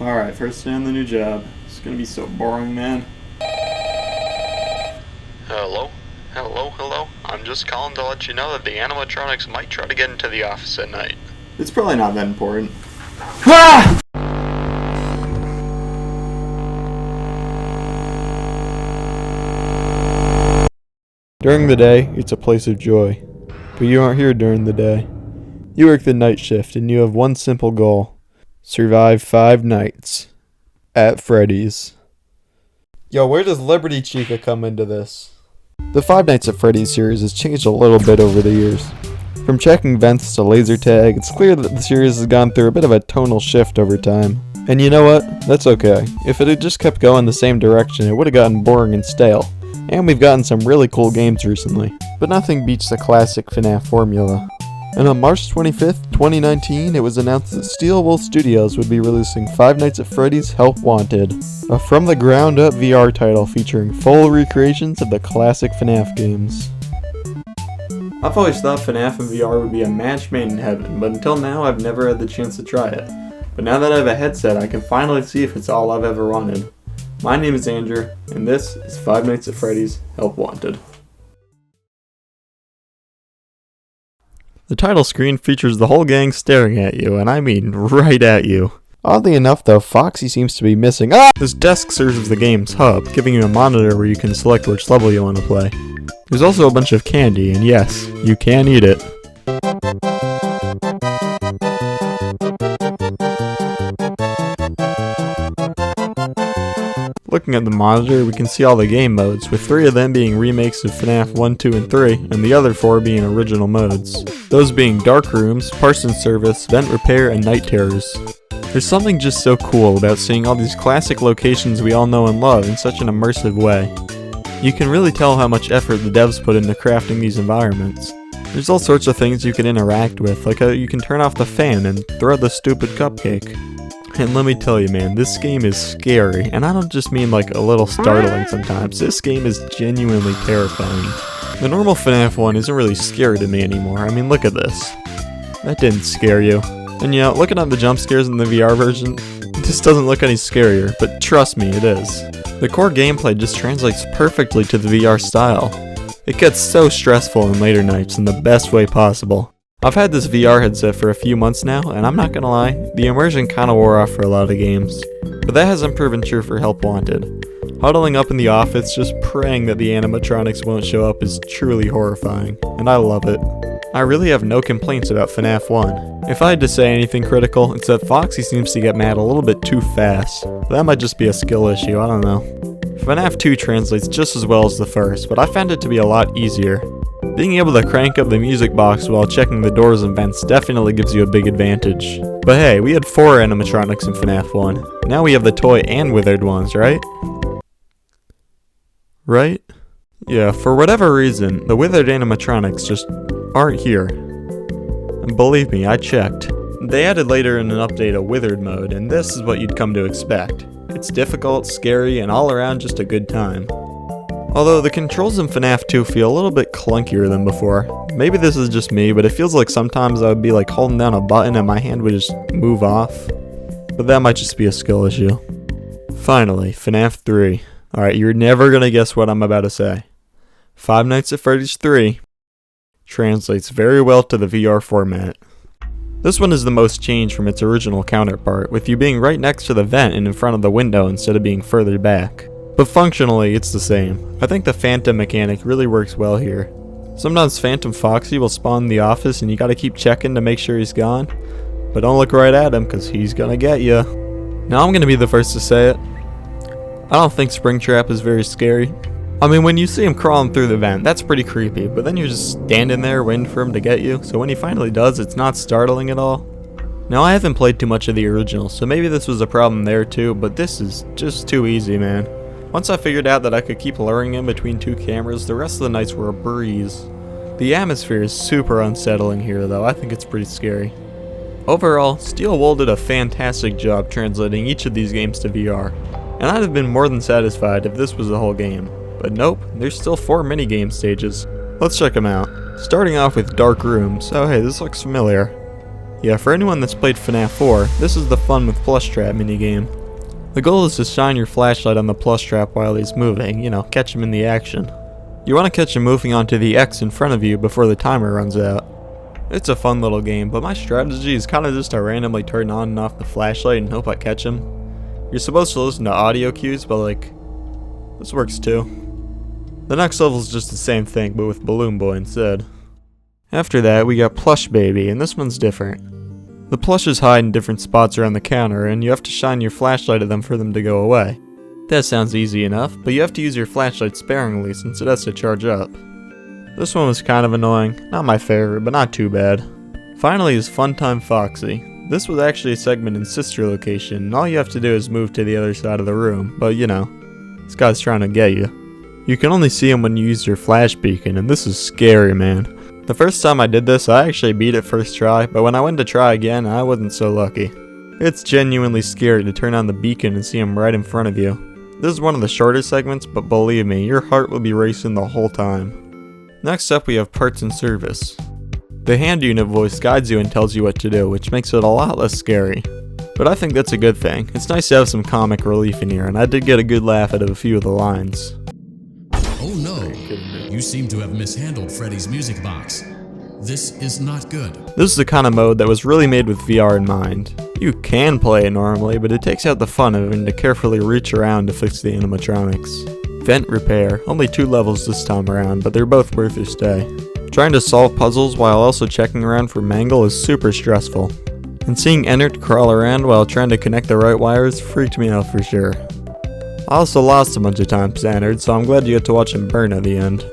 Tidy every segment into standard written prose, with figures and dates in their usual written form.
Alright, first day on the new job. It's gonna be so boring, man. Hello? Hello? I'm just calling to let you know that the animatronics might try to get into the office at night. It's probably not that important. Ah! During the day, it's a place of joy. But you aren't here during the day. You work the night shift and you have one simple goal. Survive 5 nights. At Freddy's. Yo, where does Liberty Chica come into this? The Five Nights at Freddy's series has changed a little bit over the years. From checking vents to laser tag, it's clear that the series has gone through a bit of a tonal shift over time. And you know what? That's okay. If it had just kept going the same direction, it would have gotten boring and stale. And we've gotten some really cool games recently. But nothing beats the classic FNAF formula. And on March 25th, 2019, it was announced that Steel Wolf Studios would be releasing Five Nights at Freddy's Help Wanted, a from-the-ground-up VR title featuring full recreations of the classic FNAF games. I've always thought FNAF in VR would be a match made in heaven, but until now I've never had the chance to try it. But now that I have a headset, I can finally see if it's all I've ever wanted. My name is Andrew, and this is Five Nights at Freddy's Help Wanted. The title screen features the whole gang staring at you, and I mean right at you. Oddly enough though, Foxy seems to be missing. This desk serves as the game's hub, giving you a monitor where you can select which level you want to play. There's also a bunch of candy, and yes, you can eat it. Looking at the monitor, we can see all the game modes, with 3 of them being remakes of FNAF 1, 2, and 3, and the other 4 being original modes. Those being Dark Rooms, Parsons Service, Vent Repair, and Night Terrors. There's something just so cool about seeing all these classic locations we all know and love in such an immersive way. You can really tell how much effort the devs put into crafting these environments. There's all sorts of things you can interact with, like how you can turn off the fan and throw the stupid cupcake. And let me tell you, man, this game is scary, and I don't just mean like a little startling sometimes. This game is genuinely terrifying. The normal FNAF one isn't really scary to me anymore. I mean, look at this. That didn't scare you. And yeah, looking at the jump scares in the VR version, this doesn't look any scarier, but trust me, it is. The core gameplay just translates perfectly to the VR style. It gets so stressful in later nights in the best way possible. I've had this VR headset for a few months now, and I'm not gonna lie, the immersion kinda wore off for a lot of games. But that hasn't proven true for Help Wanted. Huddling up in the office just praying that the animatronics won't show up is truly horrifying, and I love it. I really have no complaints about FNAF 1. If I had to say anything critical, it's that Foxy seems to get mad a little bit too fast. That might just be a skill issue, I don't know. FNAF 2 translates just as well as the first, but I found it to be a lot easier. Being able to crank up the music box while checking the doors and vents definitely gives you a big advantage. But hey, we had 4 animatronics in FNAF 1. Now we have the toy and withered ones, right? Right? Yeah, for whatever reason, the withered animatronics just aren't here. And believe me, I checked. They added later in an update a withered mode, and this is what you'd come to expect. It's difficult, scary, and all around just a good time. Although the controls in FNAF 2 feel a little bit clunkier than before. Maybe this is just me, but it feels like sometimes I would be like holding down a button and my hand would just move off. But that might just be a skill issue. Finally, FNAF 3. Alright, you're never gonna guess what I'm about to say. Five Nights at Freddy's 3 translates very well to the VR format. This one is the most changed from its original counterpart, with you being right next to the vent and in front of the window instead of being further back. But functionally, it's the same. I think the Phantom mechanic really works well here. Sometimes Phantom Foxy will spawn in the office and you gotta keep checking to make sure he's gone. But don't look right at him, cause he's gonna get ya. Now I'm gonna be the first to say it. I don't think Springtrap is very scary. I mean, when you see him crawling through the vent, that's pretty creepy, but then you're just standing there waiting for him to get you, so when he finally does, it's not startling at all. Now, I haven't played too much of the original, so maybe this was a problem there too, but this is just too easy, man. Once I figured out that I could keep luring him between 2 cameras, the rest of the nights were a breeze. The atmosphere is super unsettling here though, I think it's pretty scary. Overall, Steel Wool did a fantastic job translating each of these games to VR, and I'd have been more than satisfied if this was the whole game. But nope, there's still 4 minigame stages. Let's check them out. Starting off with Dark Rooms. Oh hey, this looks familiar. Yeah, for anyone that's played FNAF 4, this is the fun with plush trap minigame. The goal is to shine your flashlight on the plush trap while he's moving, catch him in the action. You want to catch him moving onto the X in front of you before the timer runs out. It's a fun little game, but my strategy is kind of just to randomly turn on and off the flashlight and hope I catch him. You're supposed to listen to audio cues, but this works too. The next level is just the same thing, but with Balloon Boy instead. After that, we got Plush Baby, and this one's different. The plushes hide in different spots around the counter, and you have to shine your flashlight at them for them to go away. That sounds easy enough, but you have to use your flashlight sparingly since it has to charge up. This one was kind of annoying, not my favorite, but not too bad. Finally is Funtime Foxy. This was actually a segment in Sister Location, and all you have to do is move to the other side of the room, but this guy's trying to get you. You can only see him when you use your flash beacon, and this is scary, man. The first time I did this, I actually beat it first try, but when I went to try again, I wasn't so lucky. It's genuinely scary to turn on the beacon and see him right in front of you. This is one of the shorter segments, but believe me, your heart will be racing the whole time. Next up we have Parts and Service. The hand unit voice guides you and tells you what to do, which makes it a lot less scary. But I think that's a good thing. It's nice to have some comic relief in here, and I did get a good laugh out of a few of the lines. Oh no, you seem to have mishandled Freddy's music box. This is not good. This is the kind of mode that was really made with VR in mind. You can play it normally, but it takes out the fun of having to carefully reach around to fix the animatronics. Vent Repair, only 2 levels this time around, but they're both worth your stay. Trying to solve puzzles while also checking around for Mangle is super stressful. And seeing Ennard crawl around while trying to connect the right wires freaked me out for sure. I also lost a bunch of times to Ennard, so I'm glad you get to watch him burn at the end.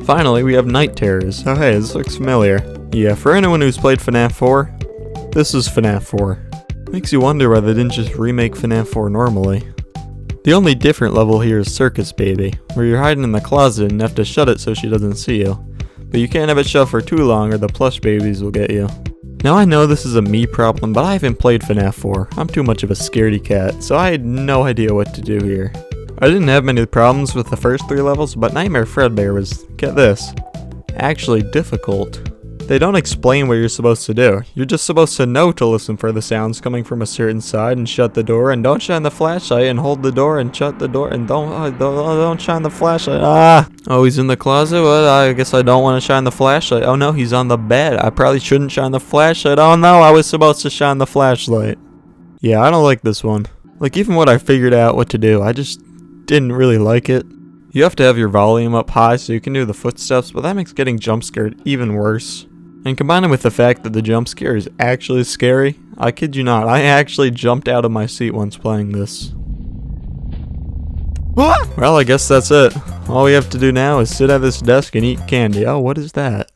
Finally, we have Night Terrors. Oh hey, this looks familiar. Yeah, for anyone who's played FNAF 4, this is FNAF 4. Makes you wonder why they didn't just remake FNAF 4 normally. The only different level here is Circus Baby, where you're hiding in the closet and have to shut it so she doesn't see you. But you can't have it shut for too long or the plush babies will get you. Now I know this is a me problem, but I haven't played FNAF 4. I'm too much of a scaredy cat, so I had no idea what to do here. I didn't have many problems with the first 3 levels, but Nightmare Fredbear was, get this, actually difficult. They don't explain what you're supposed to do. You're just supposed to know to listen for the sounds coming from a certain side and shut the door, and don't shine the flashlight and hold the door and shut the door and don't shine the flashlight. Oh, he's in the closet? Well, I guess I don't want to shine the flashlight. Oh no, he's on the bed. I probably shouldn't shine the flashlight. Oh no, I was supposed to shine the flashlight. Yeah, I don't like this one. Even when I figured out what to do, I just didn't really like it. You have to have your volume up high so you can do the footsteps, but that makes getting jump scared even worse. And combined with the fact that the jump scare is actually scary, I kid you not, I actually jumped out of my seat once playing this. Well, I guess that's it. All we have to do now is sit at this desk and eat candy. Oh, what is that?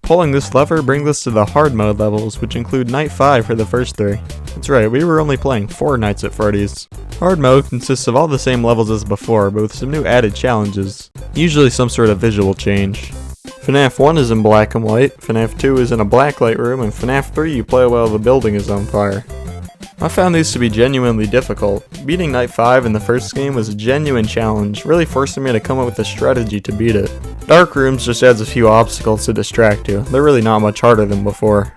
Pulling this lever brings us to the hard mode levels, which include Night 5 for the first 3. That's right, we were only playing 4 nights at Freddy's. Hard mode consists of all the same levels as before, but with some new added challenges. Usually some sort of visual change. FNAF 1 is in black and white, FNAF 2 is in a blacklight room, and FNAF 3 you play while the building is on fire. I found these to be genuinely difficult. Beating Night 5 in the first game was a genuine challenge, really forcing me to come up with a strategy to beat it. Dark Rooms just adds a few obstacles to distract you. They're really not much harder than before.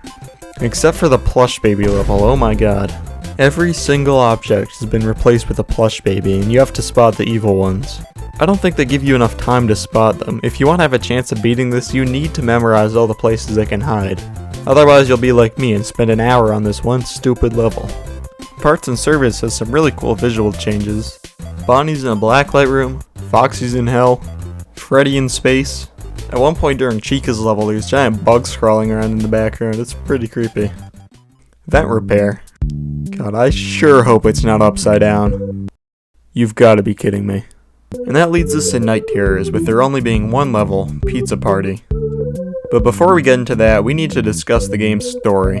Except for the plush baby level, oh my god. Every single object has been replaced with a plush baby, and you have to spot the evil ones. I don't think they give you enough time to spot them. If you want to have a chance of beating this, you need to memorize all the places they can hide. Otherwise you'll be like me and spend an hour on this one stupid level. Parts and Service has some really cool visual changes. Bonnie's in a blacklight room, Foxy's in hell, Freddy in space. At one point during Chica's level there's giant bugs crawling around in the background, it's pretty creepy. Vent Repair. God, I sure hope it's not upside down. You've got to be kidding me. And that leads us to Night Terrors, with there only being 1 level, Pizza Party. But before we get into that, we need to discuss the game's story.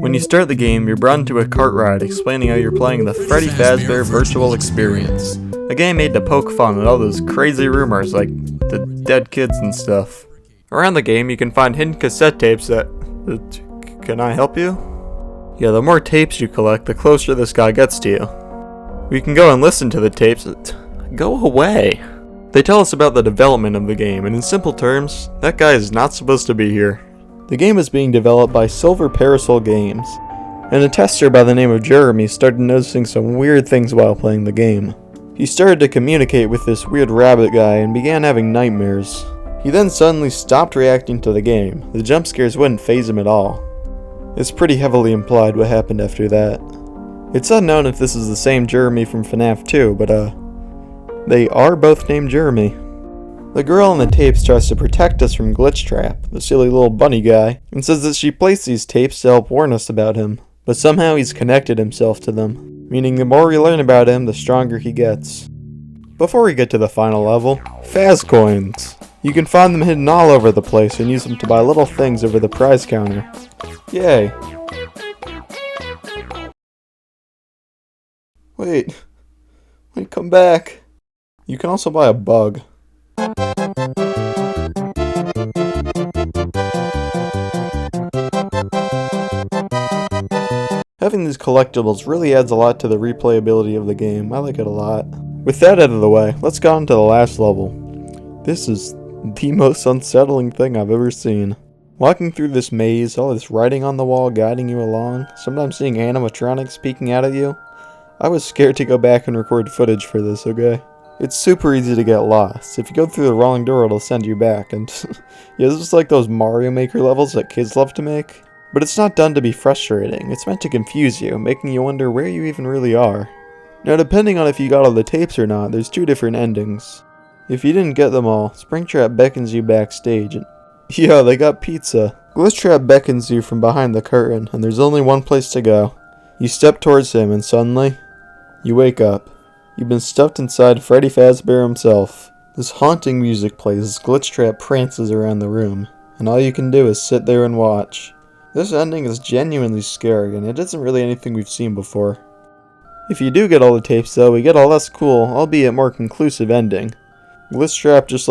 When you start the game, you're brought into a cart ride explaining how you're playing the Freddy Fazbear Virtual Experience, a game made to poke fun at all those crazy rumors like the dead kids and stuff. Around the game, you can find hidden cassette tapes that... Can I help you? Yeah, the more tapes you collect, the closer this guy gets to you. We can go and listen to the tapes. Go away. They tell us about the development of the game, and in simple terms, that guy is not supposed to be here. The game is being developed by Silver Parasol Games, and a tester by the name of Jeremy started noticing some weird things while playing the game. He started to communicate with this weird rabbit guy and began having nightmares. He then suddenly stopped reacting to the game. The jump scares wouldn't faze him at all. It's pretty heavily implied what happened after that. It's unknown if this is the same Jeremy from FNAF 2, but they are both named Jeremy. The girl in the tapes tries to protect us from Glitchtrap, the silly little bunny guy, and says that she placed these tapes to help warn us about him. But somehow he's connected himself to them, meaning the more we learn about him, the stronger he gets. Before we get to the final level, Faz coins! You can find them hidden all over the place and use them to buy little things over the prize counter. Yay! Wait, come back! You can also buy a bug. Having these collectibles really adds a lot to the replayability of the game. I like it a lot. With that out of the way, let's go on to the last level. This is the most unsettling thing I've ever seen. Walking through this maze, all this writing on the wall guiding you along, sometimes seeing animatronics peeking out at you. I was scared to go back and record footage for this, okay? It's super easy to get lost. If you go through the wrong door, it'll send you back, and yeah, this is like those Mario Maker levels that kids love to make. But it's not done to be frustrating, it's meant to confuse you, making you wonder where you even really are. Now depending on if you got all the tapes or not, there's 2 different endings. If you didn't get them all, Springtrap beckons you backstage and yeah, they got pizza. Glitchtrap beckons you from behind the curtain, and there's only one place to go. You step towards him and suddenly, you wake up. You've been stuffed inside Freddy Fazbear himself. This haunting music plays as Glitchtrap prances around the room, and all you can do is sit there and watch. This ending is genuinely scary, and it isn't really anything we've seen before. If you do get all the tapes though, we get a less cool, albeit more conclusive ending. Glitchtrap just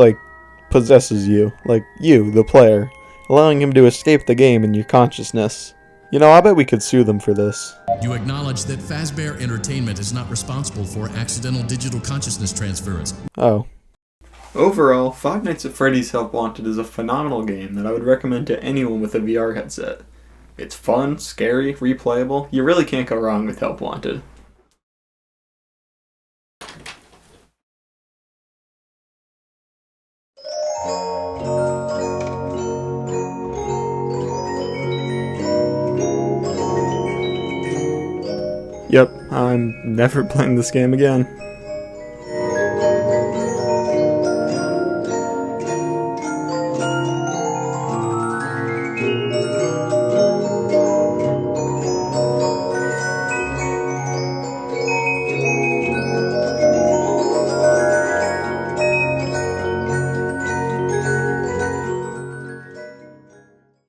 possesses you, you, the player, allowing him to escape the game in your consciousness. You know, I bet we could sue them for this. You acknowledge that Fazbear Entertainment is not responsible for accidental digital consciousness transference. Oh. Overall, Five Nights at Freddy's Help Wanted is a phenomenal game that I would recommend to anyone with a VR headset. It's fun, scary, replayable. You really can't go wrong with Help Wanted. Yep, I'm never playing this game again.